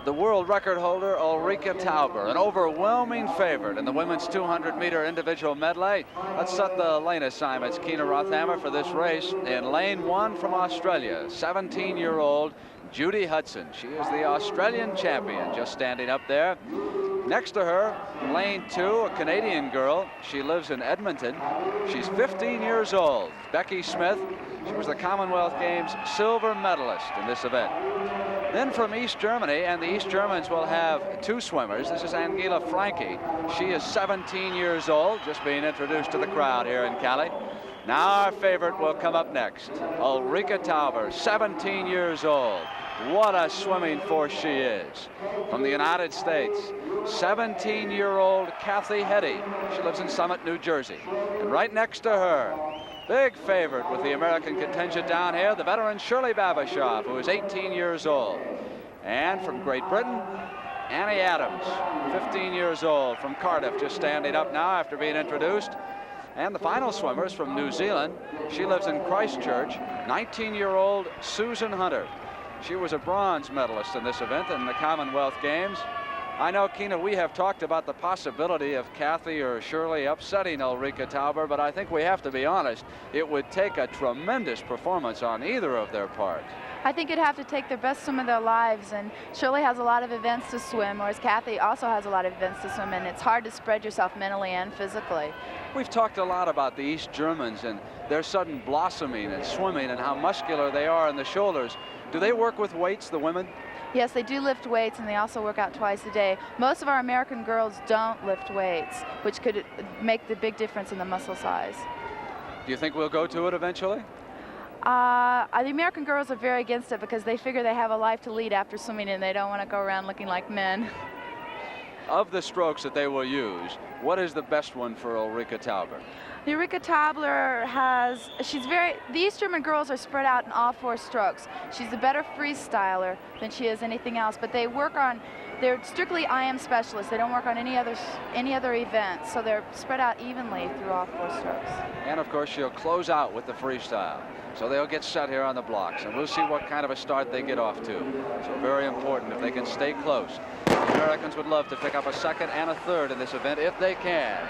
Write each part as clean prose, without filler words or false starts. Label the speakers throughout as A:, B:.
A: the world record holder, Ulrika Tauber, an overwhelming favorite in the women's 200-meter individual medley. Let's set the lane assignments, Keena Rothammer, for this race. In lane 1 from Australia, 17-year-old Judy Hudson. She is the Australian champion, just standing up there. Next to her, lane 2, a Canadian girl. She lives in Edmonton. She's 15 years old. Becky Smith. She was the Commonwealth Games silver medalist in this event. Then from East Germany, and the East Germans will have 2 swimmers. This is Angela Franke. She is 17 years old, just being introduced to the crowd here in Cali. Now our favorite will come up next. Ulrika Tauber, 17 years old. What a swimming force she is. From the United States, 17-year-old Kathy Heddy. She lives in Summit, New Jersey. And right next to her, big favorite with the American contingent down here, the veteran Shirley Babashoff, who is 18 years old. And from Great Britain, Annie Adams, 15 years old, from Cardiff, just standing up now after being introduced. And the final swimmers from New Zealand. She lives in Christchurch, 19-year-old Susan Hunter. She was a bronze medalist in this event in the Commonwealth Games. I know, Keena, we have talked about the possibility of Kathy or Shirley upsetting Ulrika Tauber, but I think we have to be honest. It would take a tremendous performance on either of their part.
B: I think it'd have to take their best swim of their lives, and Shirley has a lot of events to swim, whereas Kathy also has a lot of events to swim, and it's hard to spread yourself mentally and physically.
A: We've talked a lot about the East Germans and their sudden blossoming and swimming and how muscular they are in the shoulders. Do they work with weights, the women?
B: Yes, they do lift weights, and they also work out twice a day. Most of our American girls don't lift weights, which could make the big difference in the muscle size.
A: Do you think we'll go to it eventually?
B: The American girls are very against it because they figure they have a life to lead after swimming, and they don't want to go around looking like men.
A: Of the strokes that they will use, what is the best one for Ulrika Tauber?
B: The Ulrika Tauber has, the East German girls are spread out in all 4 strokes. She's a better freestyler than she is anything else, but they're strictly IM specialists. They don't work on any other event, so they're spread out evenly through all 4 strokes. And
A: of course, she'll close out with the freestyle. So they'll get set here on the blocks, and we'll see what kind of a start they get off to. So very important if they can stay close. The Americans would love to pick up a second and a third in this event if they can.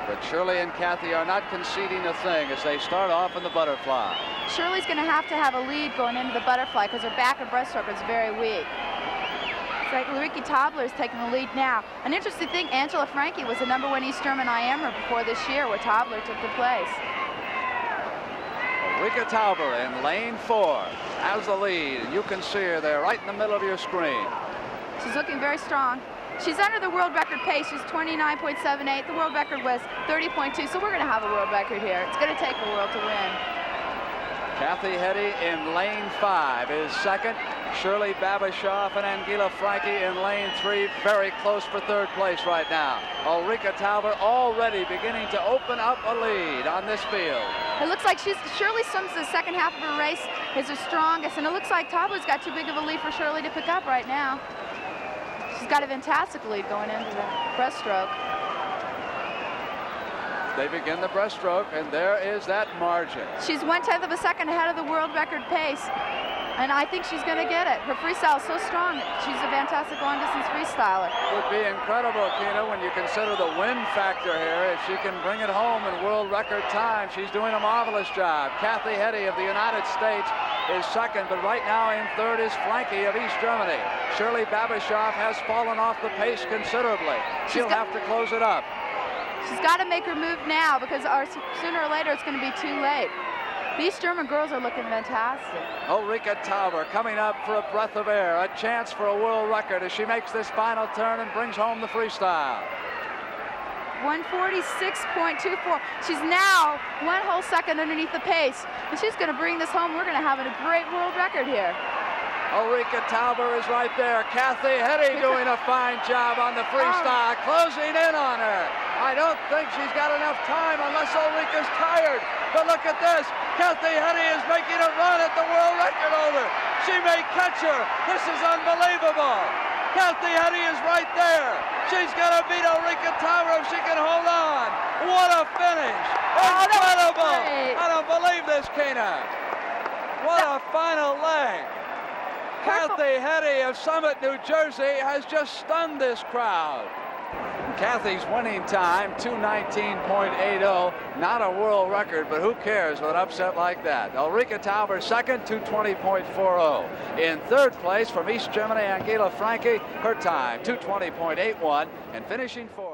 A: But Shirley and Kathy are not conceding a thing as they start off in the butterfly.
B: Shirley's going to have a lead going into the butterfly because her back and breaststroke is very weak. It's like Ulrika Tauber is taking the lead now. An interesting thing, Angela Franke was the #1 East German IMer before this year, where Tauber took the place.
A: Ulrika Tauber in lane 4 has the lead, and you can see her there right in the middle of your screen.
B: She's looking very strong. She's under the world record pace. She's 29.78. The world record was 30.2, so we're going to have a world record here. It's going to take the world to win.
A: Kathy Heddy in lane 5 is second. Shirley Babashoff and Angela Franke in lane 3, very close for 3rd place right now. Ulrika Tauber already beginning to open up a lead on this field.
B: It looks like Shirley swims the second half of her race is her strongest, and it looks like Tauber's got too big of a lead for Shirley to pick up right now. She's got a fantastic lead going into the breaststroke.
A: They begin the breaststroke, and there is that margin.
B: She's 1/10 of a second ahead of the world record pace, and I think she's going to get it. Her freestyle is so strong. She's a fantastic long-distance freestyler.
A: It would be incredible, Keena, when you consider the win factor here. If she can bring it home in world record time, she's doing a marvelous job. Kathy Heddy of the United States is second, but right now in 3rd is Franke of East Germany. Shirley Babashoff has fallen off the pace considerably. She'll have to close it up.
B: She's got to make her move now because sooner or later it's going to be too late. These German girls are looking fantastic.
A: Ulrika Tauber coming up for a breath of air, a chance for a world record as she makes this final turn and brings home the freestyle.
B: 146.24. She's now 1 whole second underneath the pace, and she's going to bring this home. We're going to have a great world record here.
A: Ulrika Tauber is right there. Kathy Heddy doing a fine job on the freestyle, closing in on her. I don't think she's got enough time unless Ulrika's tired. But look at this. Kathy Heddy is making a run at the world record holder. She may catch her. This is unbelievable. Kathy Heddy is right there. She's going to beat Ulrika Tauber if she can hold on. What a finish. Incredible. I don't believe this, Keena. What a final leg. Kathy Hetty of Summit, New Jersey, has just stunned this crowd. Kathy's winning time, 2:19.80. Not a world record, but who cares with an upset like that. Ulrika Tauber second, 2:20.40. In third place from East Germany, Angela Franke, her time, 2:20.81. And finishing fourth.